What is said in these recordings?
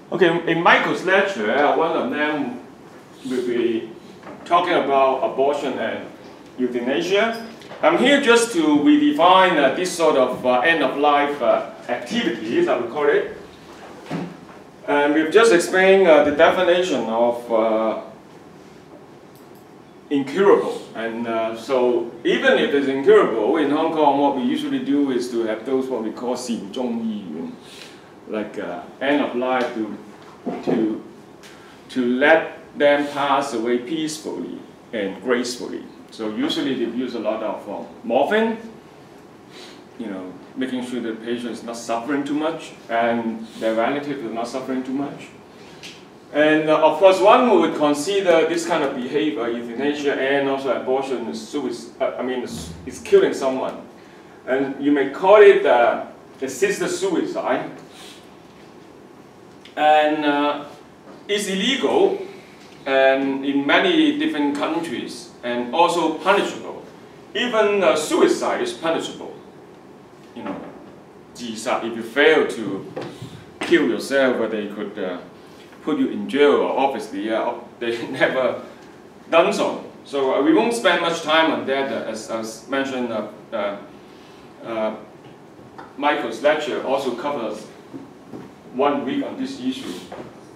Okay, in Michael's lecture, one of them will be talking about abortion and euthanasia. I'm here just to redefine this sort of end-of-life activities, I would call it. And we've just explained the definition of incurable. And so even if it's incurable, in Hong Kong, what we usually do is to have those what we call 善終醫院, like end of life to let them pass away peacefully and gracefully. So usually they use a lot of morphine, making sure the patient is not suffering too much and their relative is not suffering too much. And of course, one would consider this kind of behavior, euthanasia and also abortion, is it's killing someone. And you may call it assisted suicide. And it's illegal and in many different countries and also punishable. Even suicide is punishable. If you fail to kill yourself, they could put you in jail, or obviously they never done so. So we won't spend much time on that. As mentioned, Michael's lecture also covers 1 week on this issue.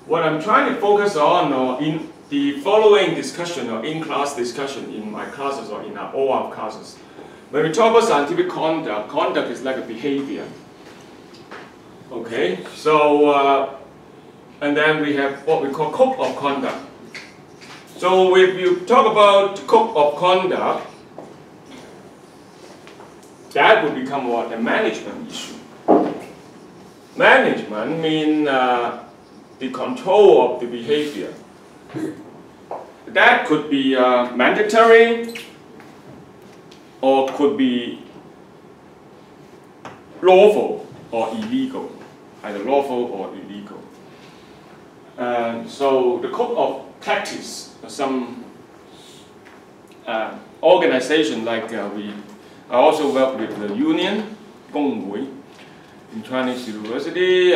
What I'm trying to focus on in the following discussion or in-class discussion in my classes or in all our classes, when we talk about scientific conduct, conduct is like a behavior. Okay, so and then we have what we call code of conduct. So if you talk about code of conduct, that will become what? A management issue. Management means the control of the behavior. That could be mandatory or could be lawful or illegal, either lawful or illegal. So the code of practice, some organization like I also work with the union, 工會, in Chinese university.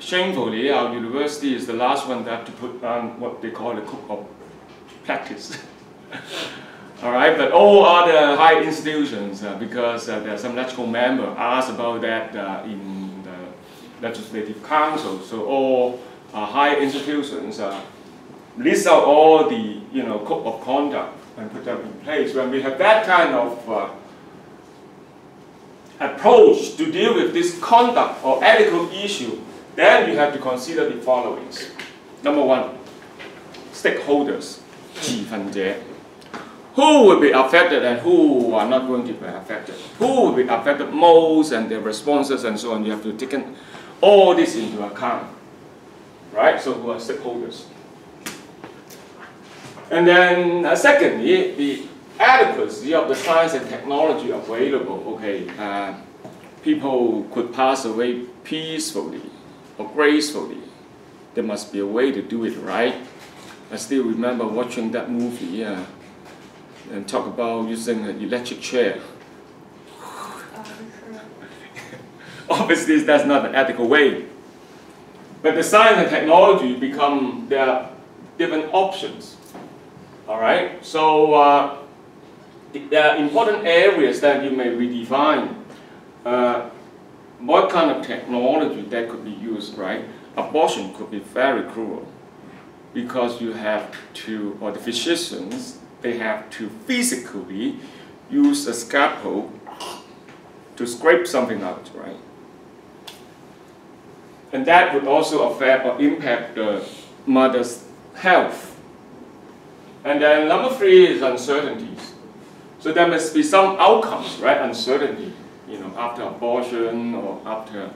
Shamefully, our university is the last one that have to put on what they call the code of practice. All right, but all other high institutions, because there are some legislative members asked about that in the legislative council. So all high institutions list out all the code of conduct and put them in place. When we have that kind of approach to deal with this conduct or ethical issue, then you have to consider the following. Number one, stakeholders, 持份者. Who will be affected and who are not going to be affected? Who will be affected most and their responses and so on. You have to take all this into account. Right? So who are stakeholders? And then secondly, the adequacy of the science and technology available. Okay, people could pass away peacefully or gracefully. There must be a way to do it right. I still remember watching that movie and talk about using an electric chair. Obviously, that's not an ethical way. But the science and technology there are different options. All right. So there are important areas that you may redefine. What kind of technology that could be used, right? Abortion could be very cruel because you have to, or the physicians, they have to physically use a scalpel to scrape something out, right? And that would also affect or impact the mother's health. And then number three is uncertainties. So there must be some outcomes, right? Uncertainty, after abortion or after,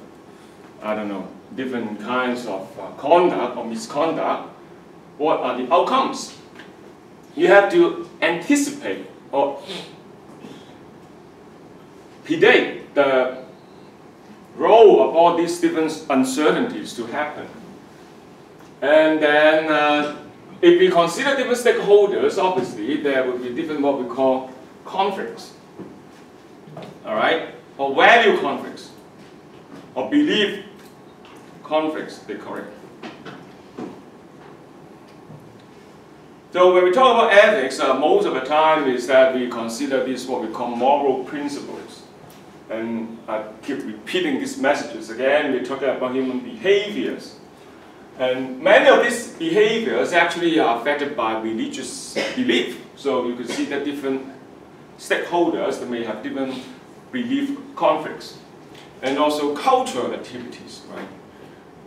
I don't know, different kinds of conduct or misconduct. What are the outcomes? You have to anticipate or predict the role of all these different uncertainties to happen. And then if we consider different stakeholders, obviously there will be different what we call conflicts. All right? Or value conflicts. Or belief conflicts, they call it. So when we talk about ethics, most of the time is that we consider this what we call moral principles. And I keep repeating these messages again. We're talking about human behaviors. And many of these behaviors actually are affected by religious belief. So you can see that different stakeholders that may have different belief conflicts. And also cultural activities,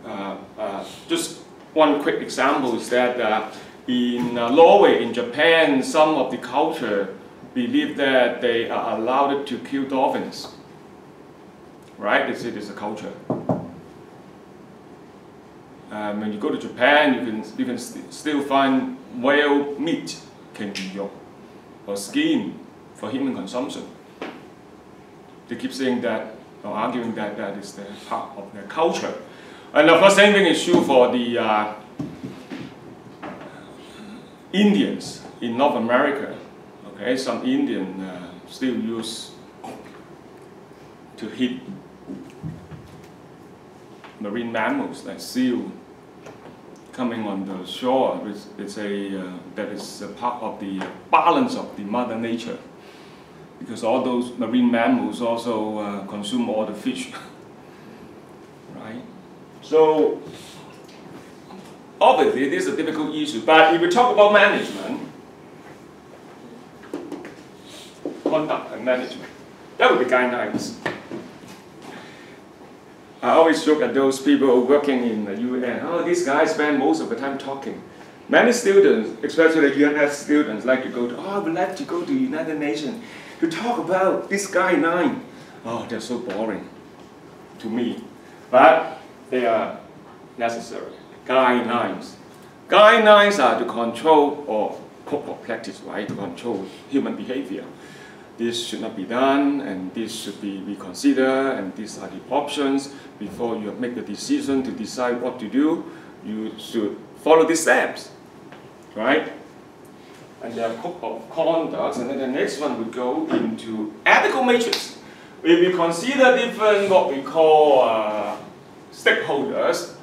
right? Just one quick example is that in Norway, in Japan, some of the culture believe that they are allowed to kill dolphins. Right? They say it's a culture. When you go to Japan, you can still find whale meat, or skin for human consumption. They keep saying that, or arguing that that is the part of their culture. And of course, same thing is true for the Indians in North America. Okay, some Indians still use to hit marine mammals like seal coming on the shore. It's that is a part of the balance of the mother nature, because all those marine mammals also consume all the fish, right? So obviously this is a difficult issue, but if we talk about management, conduct and management, that would be guidelines. I always look at those people working in the UN. Oh, these guys spend most of the time talking. Many students, especially UNS students, like to go to, oh, I would like to go to United Nations to talk about this guideline. Oh, they're so boring to me. But they are necessary. Guidelines. Guidelines are to control, or code of practice, right? To control human behavior. This should not be done, and this should be reconsidered, and these are the options. Before you make the decision to decide what to do, you should follow these steps, right? And there are code of conduct, and then the next one would go into ethical matrix. If we consider different what we call stakeholders,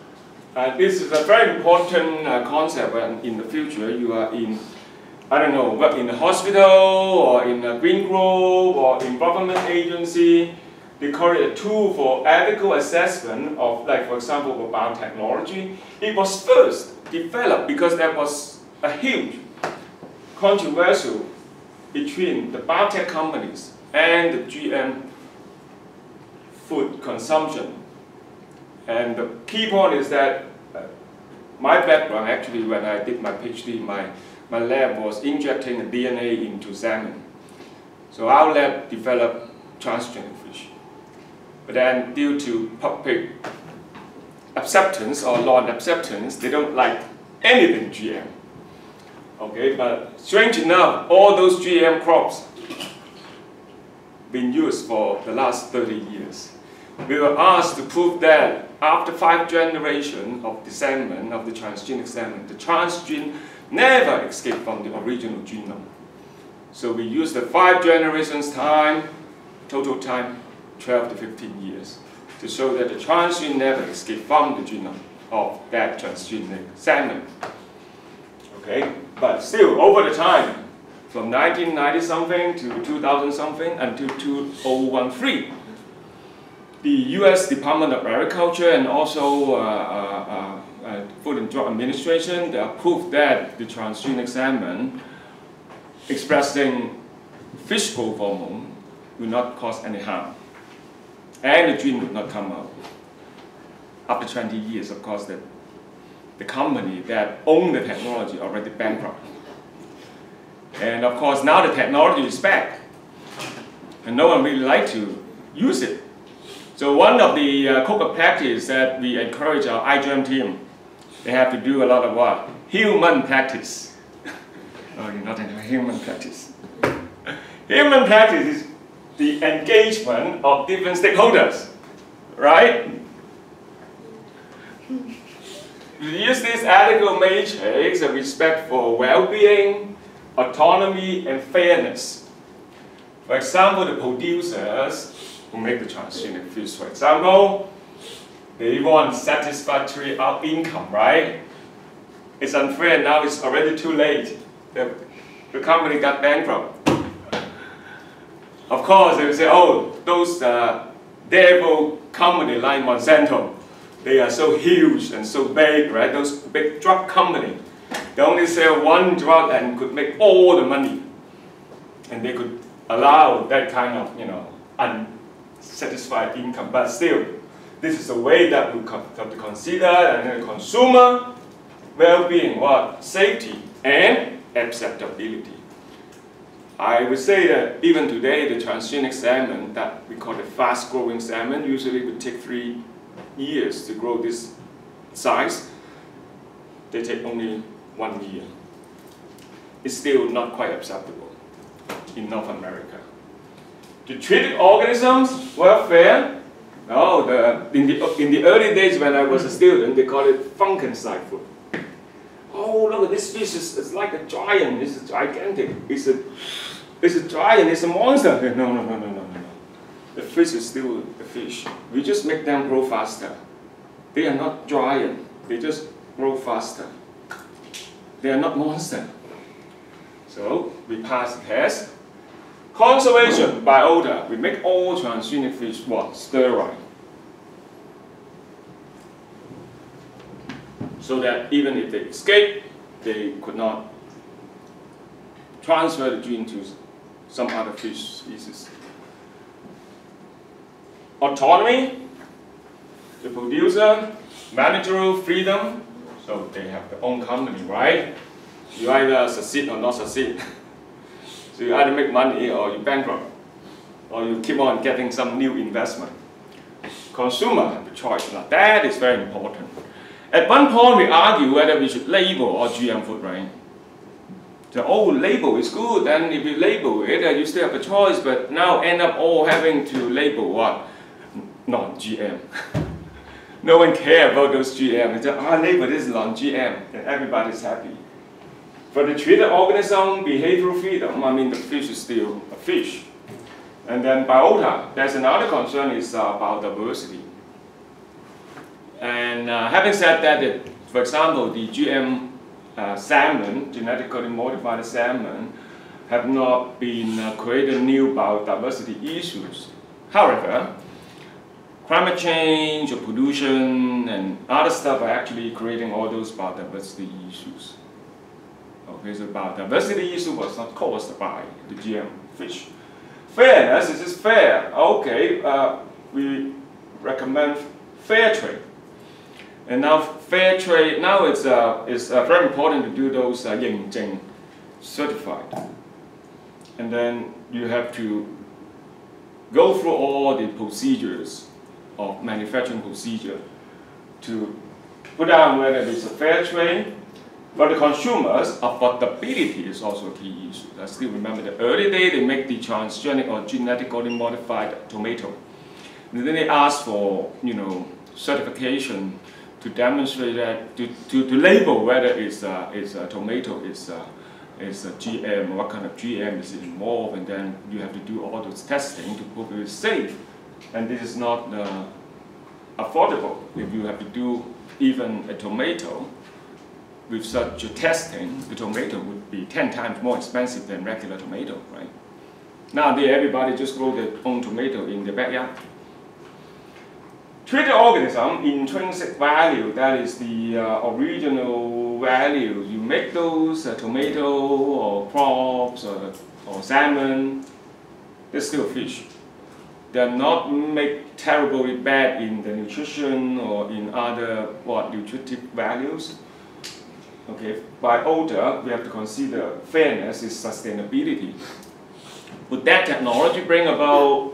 this is a very important concept when in the future you are in, I don't know, work in a hospital or in a green group or in government agency. They call it a tool for ethical assessment of, like for example, for biotechnology. It was first developed because there was a huge controversy between the biotech companies and the GM food consumption. And the key point is that my background, actually, when I did my PhD, my lab was injecting DNA into salmon. So our lab developed transgenic fish. But then due to public acceptance or non-acceptance, they don't like anything GM. Okay, but strange enough, all those GM crops been used for the last 30 years. We were asked to prove that after 5 generations of the salmon, of the transgenic salmon, the transgene never escaped from the original genome. So we used the 5 generations time, total time 12 to 15 years, to show that the transgene never escaped from the genome of that transgenic salmon. Okay, but still over the time, from 1990 something to 2000 something until 2013, the US Department of Agriculture and also Food and Drug Administration, they approved that the transgenic salmon expressing fish growth hormone will not cause any harm. And the gene would not come out. After 20 years, of course, the company that owned the technology already bankrupt. And of course, now the technology is back. And no one really likes to use it. So one of the code of practice that we encourage our IGM team, they have to do a lot of what? Human practice. Oh, you're not in human practice. Human practice is the engagement of different stakeholders, right? We use this ethical matrix of respect for well-being, autonomy, and fairness. For example, the producers who make the transgenic fish, for example, they want satisfactory income, right? It's unfair now, it's already too late. the company got bankrupt. Of course, they will say, oh, those devil company like Monsanto, they are so huge and so big, right? Those big drug company, they only sell one drug and could make all the money. And they could allow that kind of, unsatisfied income. But still, this is the way that we have to consider, and the consumer well-being, what? Safety and acceptability. I would say that even today, the transgenic salmon that we call the fast-growing salmon usually would take 3 years to grow this size. They take only 1 year. It's still not quite acceptable in North America. The treated organisms, welfare. Oh, in the early days when I was a student, they called it Frankenstein food. Oh, look at this fish! It's like a giant. It's gigantic. It's a giant. It's a monster. No. The fish is still a fish. We just make them grow faster. They are not giant. They just grow faster. They are not monster. So we pass the test. Conservation, biota. We make all transgenic fish what? Sterile. So that even if they escape, they could not transfer the gene to some other fish species. Autonomy, the producer, managerial freedom, so they have their own company, right? You either succeed or not succeed. So you either make money or you bankrupt, or you keep on getting some new investment. Consumer have the choice. Now that is very important. At one point we argue whether we should label all GM food, right? So, oh, label is good, and if you label it, you still have a choice, but now end up all having to label what? Non-GM. No one cares about those GM. They say, label this non-GM, and everybody's happy. For the treated organism, behavioral freedom, I mean the fish is still a fish. And then biota, there's another concern is biodiversity. And having said that, for example, the GM salmon, genetically modified salmon, have not been created new biodiversity issues. However, climate change or pollution and other stuff are actually creating all those biodiversity issues. Okay, so biodiversity issue was not caused by the GM fish. Fairness, is this fair? Okay, we recommend fair trade. And now fair trade, now it's very important to do those Ying certified. And then you have to go through all the procedures of manufacturing procedure to put down whether it's a fair trade. For the consumers, affordability is also a key issue. I still remember the early day they make the transgenic or genetically modified tomato. And then they ask for, certification to demonstrate that, to label whether it's a tomato, it's a GM, what kind of GM is involved, and then you have to do all those testing to prove it is safe. And this is not affordable. If you have to do even a tomato, with such a testing, the tomato would be 10 times more expensive than regular tomato, right? Nowadays, everybody just grow their own tomato in the backyard. Treated organism, intrinsic value, that is the original value. You make those tomato or crops or salmon, they're still fish. They're not made terribly bad in the nutrition or in other nutritive values. Okay, biota, we have to consider fairness is sustainability. Would that technology bring about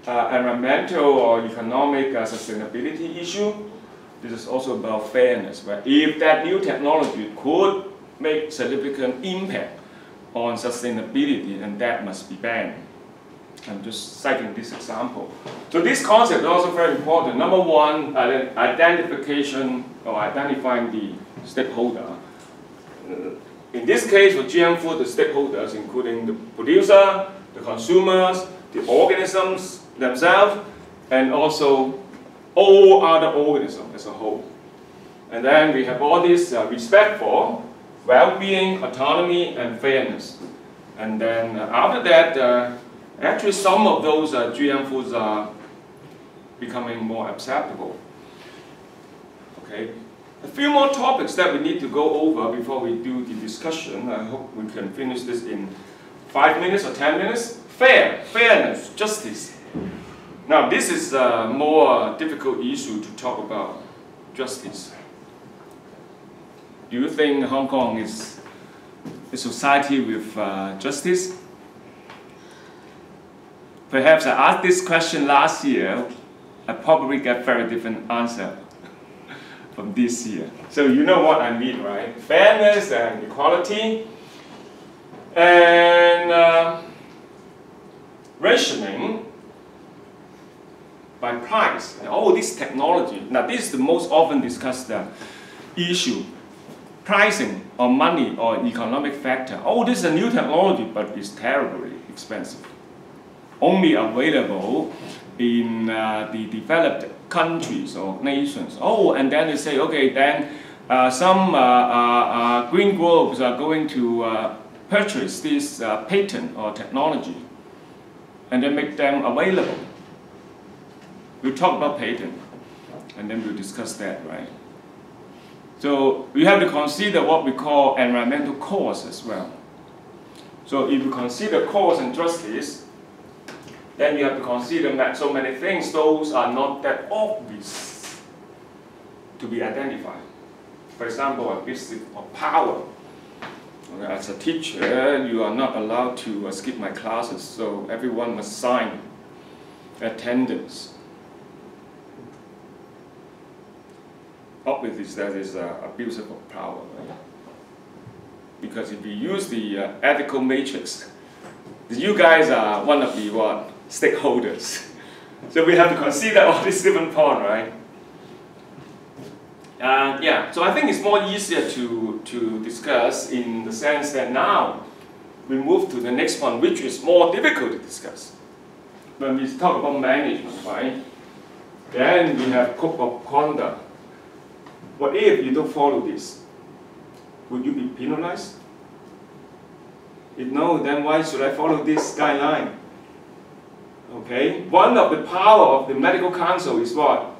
environmental or economic sustainability issue? This is also about fairness, right? If that new technology could make significant impact on sustainability, and that must be banned. I'm just citing this example. So this concept is also very important. Number one, identification or identifying the stakeholder. In this case, for GM food, the stakeholders, including the producer, the consumers, the organisms themselves, and also all other organisms as a whole. And then we have all this respect for well-being, autonomy, and fairness. And then after that, actually some of those GM foods are becoming more acceptable. Okay, a few more topics that we need to go over before we do the discussion. I hope we can finish this in 5 minutes or 10 minutes. Fairness, justice. Now this is a more difficult issue to talk about, justice. Do you think Hong Kong is a society with justice? Perhaps I asked this question last year, I probably get very different answer from this year. So you know what I mean, right? Fairness and equality and rationing by price. And all this technology. Now this is the most often discussed issue. Pricing or money or economic factor. Oh, this is a new technology, but it's terribly expensive. Only available in the developed countries or nations. Oh, and then they say, okay, then some green groups are going to purchase this patent or technology and then make them available. We'll talk about patent and then we'll discuss that, right? So we have to consider what we call environmental costs as well. So if you consider cost and justice, then you have to consider that so many things, those are not that obvious to be identified. For example, a business of power. Okay, as a teacher, you are not allowed to skip my classes, so everyone must sign attendance. Obviously, that is abuse of power, right? Because if you use the ethical matrix, you guys are one of the what? Stakeholders. So we have to consider all these different points, right? Yeah, so I think it's more easier to discuss in the sense that now we move to the next one, which is more difficult to discuss. When we talk about management, right? Then we have code of conduct. What if you don't follow this? Would you be penalized? If no, then why should I follow this guideline? Okay, one of the power of the medical council is what?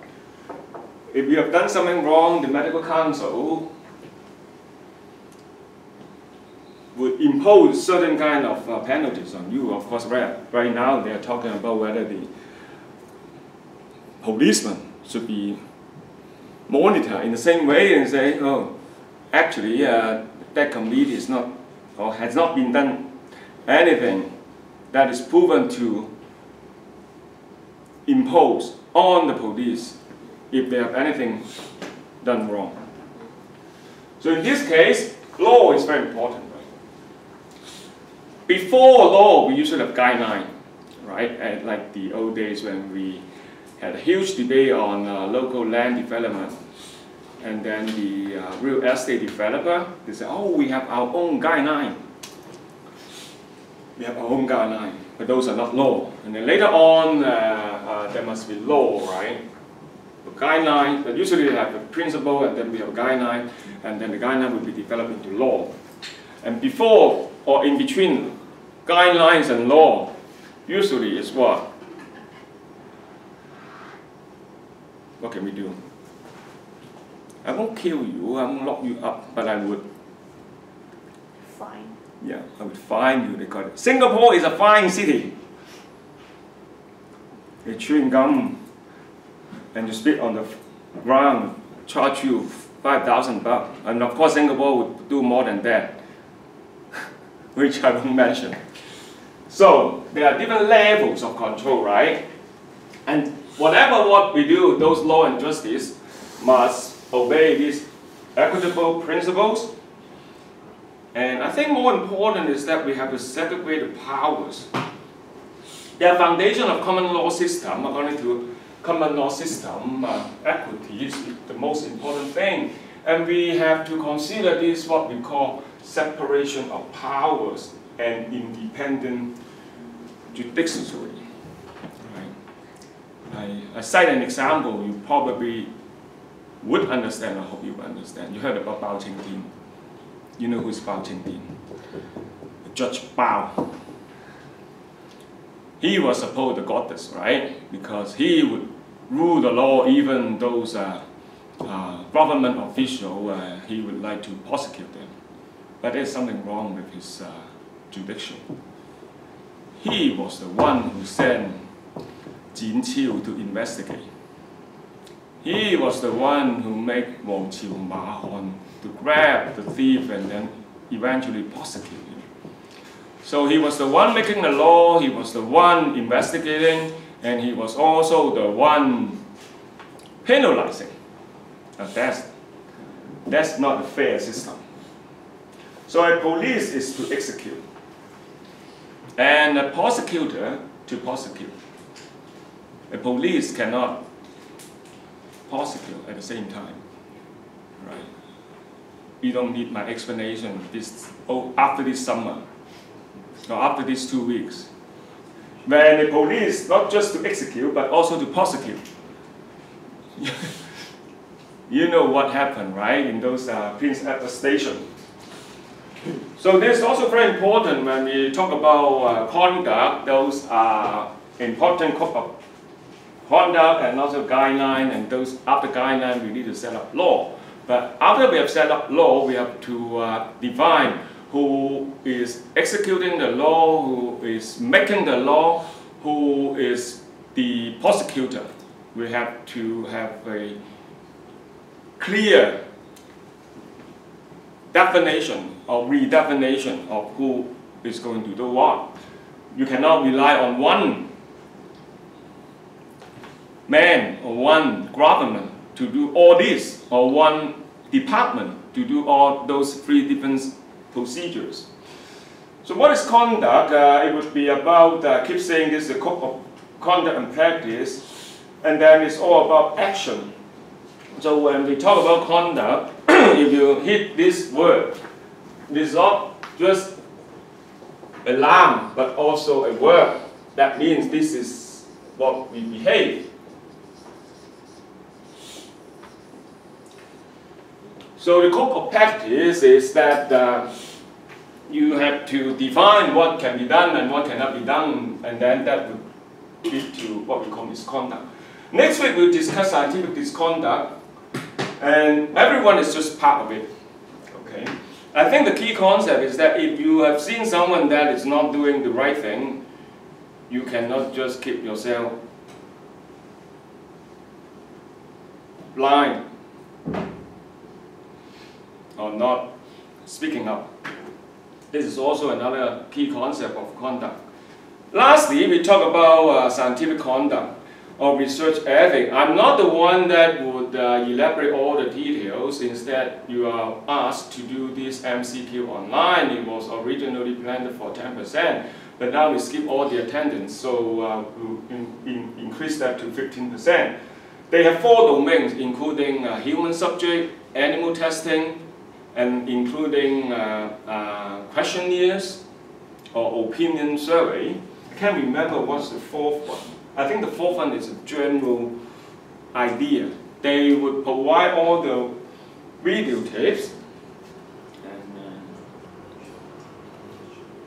If you have done something wrong, the medical council would impose certain kind of penalties on you. Of course, right now they are talking about whether the policeman should be monitored in the same way and say, oh, actually that committee is not or has not been done anything that is proven to impose on the police if they have anything done wrong. So in this case, law is very important. Right? Before law, we usually have guideline, right? And like the old days when we had a huge debate on local land development, and then the real estate developer, they say, oh, we have our own guideline. We have our own guideline, but those are not law. And then later on, there must be law, right? The guideline, but usually they have a principle, and then we have a guideline, and then the guideline will be developed into law. And before or in between guidelines and law, usually is what? What can we do? I won't kill you, I won't lock you up, but I would. Fine. Yeah, I would fine you, they call it. Singapore is a fine city. They chewing gum and you spit on the ground, charge you 5,000 bucks. And of course Singapore would do more than that, which I won't mention. So there are different levels of control, right? And whatever what we do, those law and justice must obey these equitable principles. And I think more important is that we have to segregate the powers. The foundation of common law system, according to common law system, equity is the most important thing. And we have to consider this what we call separation of powers and independent judiciary. Right? I cite an example you probably would understand, I hope you understand. You heard about Bao Ching Team. You know who's Bao Qingdian? Judge Bao. He was supposed the goddess, right? Because he would rule the law, even those government officials, he would like to prosecute them. But there's something wrong with his jurisdiction. He was the one who sent Jin Qiu to investigate. He was the one who made Wang Qiu Ma Han to grab the thief and then eventually prosecute him. So he was the one making the law, he was the one investigating, and he was also the one penalizing. Now that's not a fair system. So a police is to execute, and a prosecutor to prosecute. A police cannot prosecute at the same time, right? You don't need my explanation after this summer, or after these 2 weeks. When the police, not just to execute, but also to prosecute. You know what happened, right, in those Prince Edward Station. So this is also very important when we talk about conduct. Those are important conduct and also guideline, and those after guideline we need to set up law. But after we have set up law, we have to define who is executing the law, who is making the law, who is the prosecutor. We have to have a clear definition or redefinition of who is going to do what. You cannot rely on one man or one government to do all this, or one department to do all those 3 different procedures. So what is conduct? It would be about, keep saying this, the code of conduct and practice, and then it's all about action. So when we talk about conduct, if you hit this word, it's not just a lamb, but also a word. That means this is what we behave. So the code of practice is that you have to define what can be done and what cannot be done, and then that would lead to what we call misconduct. Next week we'll discuss scientific misconduct, and everyone is just part of it. Okay. I think the key concept is that if you have seen someone that is not doing the right thing, you cannot just keep yourself blind or not speaking up. This is also another key concept of conduct. Lastly, we talk about scientific conduct or research ethics. I'm not the one that would elaborate all the details. Instead, you are asked to do this MCQ online. It was originally planned for 10%, but now we skip all the attendance, so we'll increase that to 15%. They have 4 domains, including human subject, animal testing, and including questionnaires or opinion survey. I can't remember what's the 4th one. I think the 4th one is a general idea. They would provide all the video tapes, and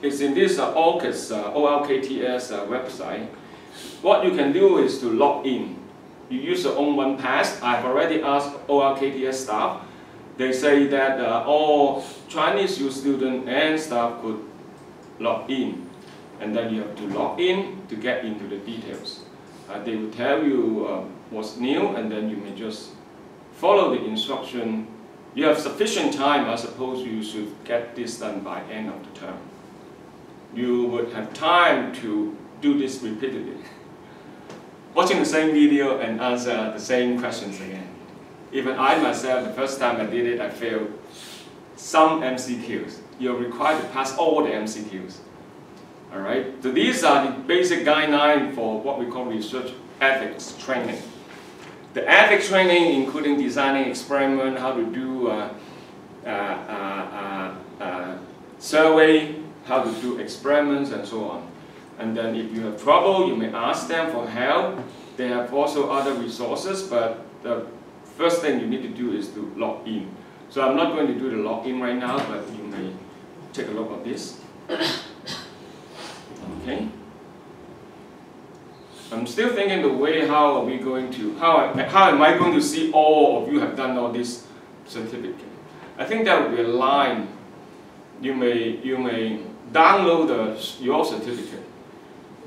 it's in this OLKTS website. What you can do is to log in. You use your own 1Pass. I've already asked OLKTS staff. They say that all Chinese U students and staff could log in, and then you have to log in to get into the details. They will tell you what's new, and then you may just follow the instruction. You have sufficient time. I suppose you should get this done by end of the term. You would have time to do this repeatedly, watching the same video and answer the same questions again. Even I myself, the first time I did it, I failed some MCQs. You're required to pass all the MCQs. All right. So these are the basic guidelines for what we call research ethics training. The ethics training, including designing experiment, how to do survey, how to do experiments, and so on. And then if you have trouble, you may ask them for help. They have also other resources, but the first thing you need to do is to log in. So I'm not going to do the login right now, but you may take a look at this. Okay. I'm still thinking the way how are we going to, how am I going to see all of you have done all this certificate? I think that would be a line. You may download your certificate,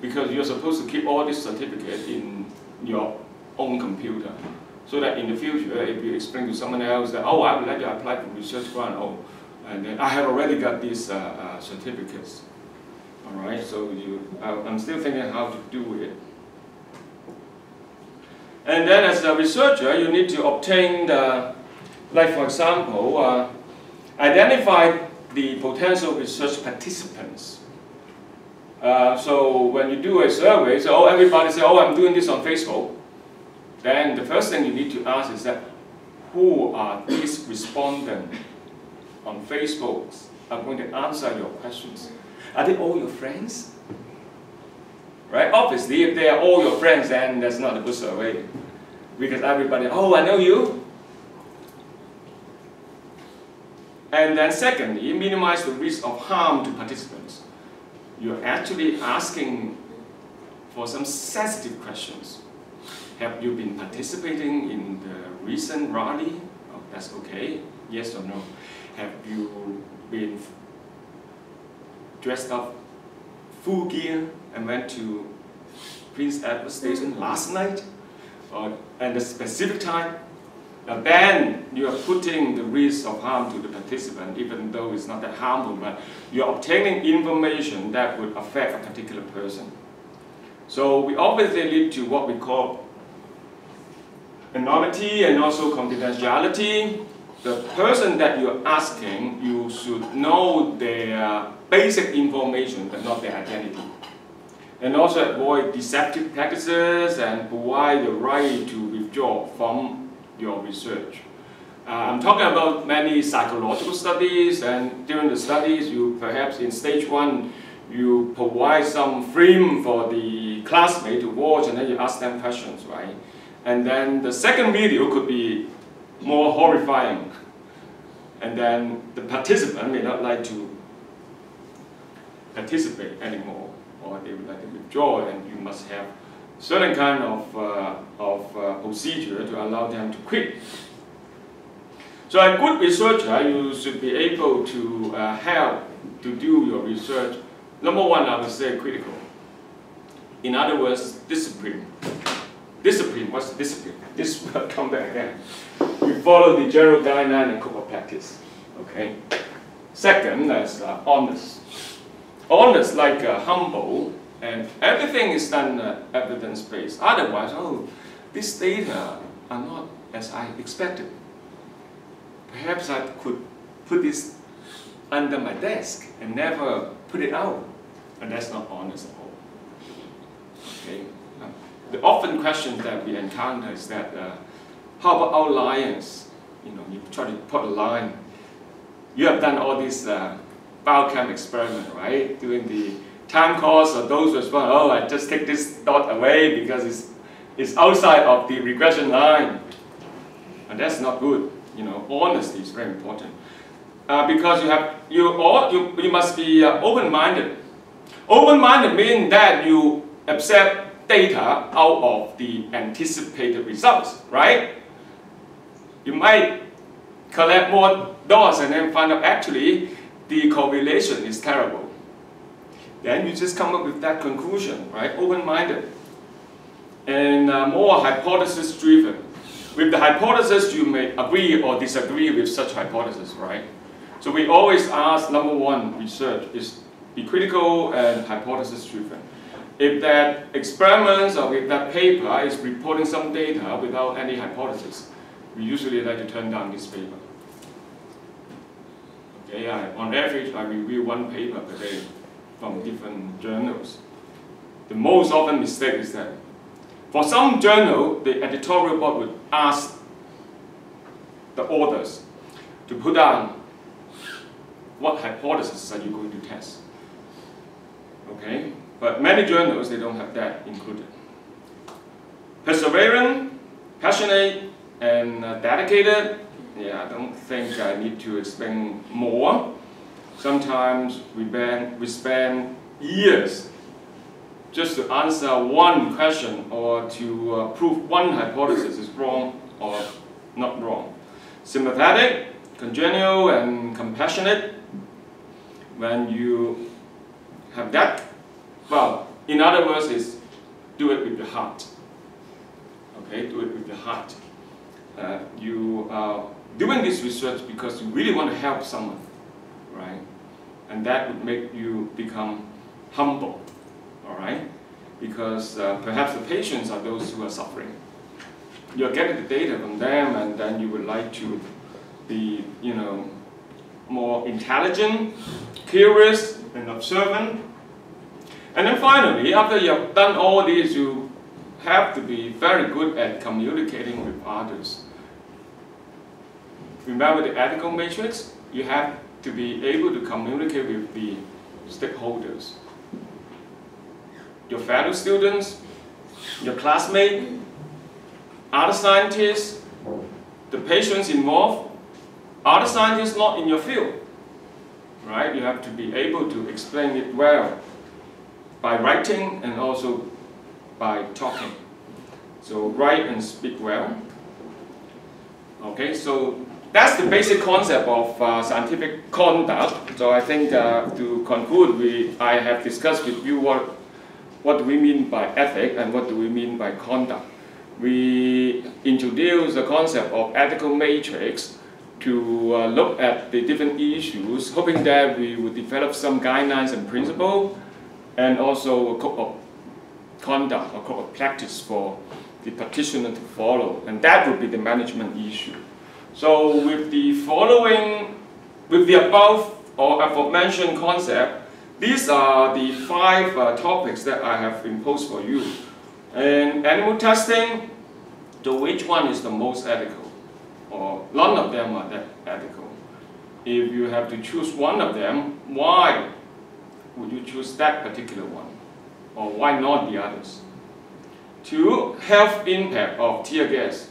because you're supposed to keep all this certificate in your own computer, so that in the future, if you explain to someone else that, oh, I would like to apply for research grant, oh, and then I have already got these certificates. All right, so I'm still thinking how to do it. And then as a researcher, you need to obtain the, like for example, identify the potential research participants. So when you do a survey, so oh, everybody say, oh, I'm doing this on Facebook. Then the first thing you need to ask is that, who are these respondents on Facebook are going to answer your questions? Are they all your friends? Right? Obviously, if they are all your friends, then that's not a good survey. Because everybody, oh, I know you. And then secondly, minimize the risk of harm to participants. You're actually asking for some sensitive questions. Have you been participating in the recent rally? Oh, that's okay. Yes or no? Have you been dressed up full gear and went to Prince Edward Station last night? Or at a specific time? Then you are putting the risk of harm to the participant, even though it's not that harmful, but you're obtaining information that would affect a particular person. So we obviously lead to what we call anonymity and also confidentiality. The person that you're asking, you should know their basic information, but not their identity. And also avoid deceptive practices and provide the right to withdraw from your research. I'm talking about many psychological studies, and during the studies, you perhaps in stage 1, you provide some film for the classmate to watch, and then you ask them questions, right? And then the second video could be more horrifying. And then the participant may not like to participate anymore, or they would like to withdraw, and you must have certain kind of procedure to allow them to quit. So a good researcher, you should be able to help to do your research. Number 1, I would say critical. In other words, discipline. Discipline, what's discipline? This will come back again. You follow the general guideline and code of practice. Okay. Second, that's honest. Honest, like humble, and everything is done evidence-based. Otherwise, oh, these data are not as I expected. Perhaps I could put this under my desk and never put it out. And that's not honest at all. Okay. The often question that we encounter is that, how about outliers? You know, you try to put a line. You have done all these biochem experiment, right? Doing the time course, or those respond, oh, I just take this dot away because it's outside of the regression line. And that's not good. You know, honesty is very important. Because you must be open-minded. Open-minded means that you accept data out of the anticipated results, right? You might collect more dots and then find out actually the correlation is terrible. Then you just come up with that conclusion, right? Open-minded. And more hypothesis-driven. With the hypothesis, you may agree or disagree with such hypothesis, right? So we always ask, number 1, research is be critical and hypothesis-driven. If that experiments or if that paper is reporting some data without any hypothesis, we usually like to turn down this paper. Okay, on average, I review 1 paper per day from different journals. The most often mistake is that for some journal, the editorial board would ask the authors to put down what hypothesis are you going to test. Okay, but many journals, they don't have that included. Perseverant, passionate, and dedicated, Yeah, I don't think I need to explain more. Sometimes we spend years just to answer one question or to prove one hypothesis is wrong or not wrong. Sympathetic, congenial, and compassionate. When you have that, well, in other words, is do it with your heart. Okay, do it with your heart. You are doing this research because you really want to help someone, right? And that would make you become humble, all right? Because perhaps the patients are those who are suffering. You're getting the data from them, and then you would like to be, you know, more intelligent, curious, and observant. And then finally, after you have done all these, you have to be very good at communicating with others. Remember the ethical matrix? You have to be able to communicate with the stakeholders. Your fellow students, your classmates, other scientists, the patients involved, other scientists not in your field. Right? You have to be able to explain it well by writing and also by talking. So write and speak well. Okay, so that's the basic concept of scientific conduct. So I think to conclude, I have discussed with you what do we mean by ethic and what do we mean by conduct. We introduced the concept of ethical matrix to look at the different issues, hoping that we would develop some guidelines and principles, and also a code of conduct, a code of practice for the practitioner to follow, and that would be the management issue. So with the above or aforementioned concept, these are the 5 topics that I have imposed for you. And animal testing, so which one is the most ethical? Or none of them are that ethical. If you have to choose one of them, why would you choose that particular one? Or why not the others? 2, health impact of tear gas.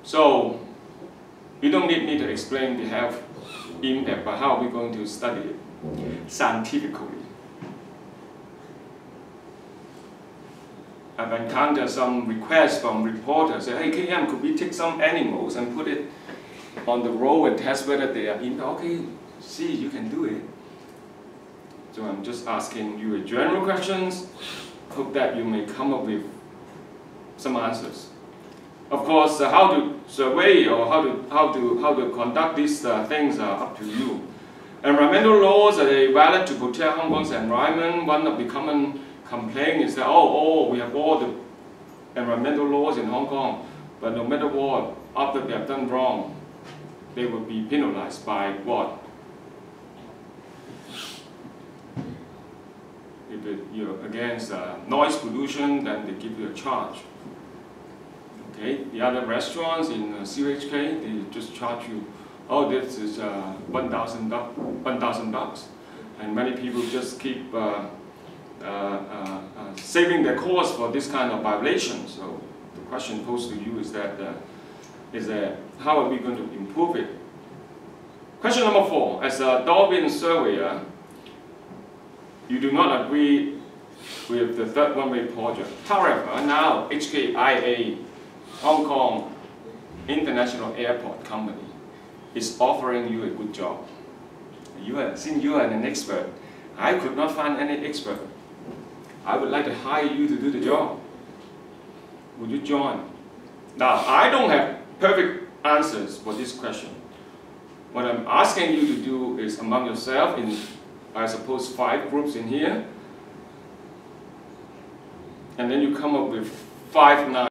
So, you don't need me to explain the health impact, but how are we going to study it scientifically? I've encountered some requests from reporters saying, hey KM, could we take some animals and put it on the road and test whether they are impact? Okay, see, you can do it. So I'm just asking you a general questions. Hope that you may come up with some answers. Of course, how to survey or how to conduct these things are up to you. Environmental laws, are they valid to protect Hong Kong's environment? One of the common complaints is that we have all the environmental laws in Hong Kong, but no matter what, after they have done wrong, they will be penalized by what? If you're against noise pollution, then they give you a charge. Okay, the other restaurants in CHK, they just charge you, oh, this is $1,000, and many people just keep saving their cost for this kind of violation. So the question posed to you is that how are we going to improve it? Question number 4: as a Darwin surveyor, you do not agree with the third one-way project. However, now HKIA, Hong Kong International Airport Company, is offering you a good job. Since you are an expert, I could not find any expert. I would like to hire you to do the job. Would you join? Now, I don't have perfect answers for this question. What I'm asking you to do is among yourself in, I suppose, 5 groups in here, and then you come up with 5 now.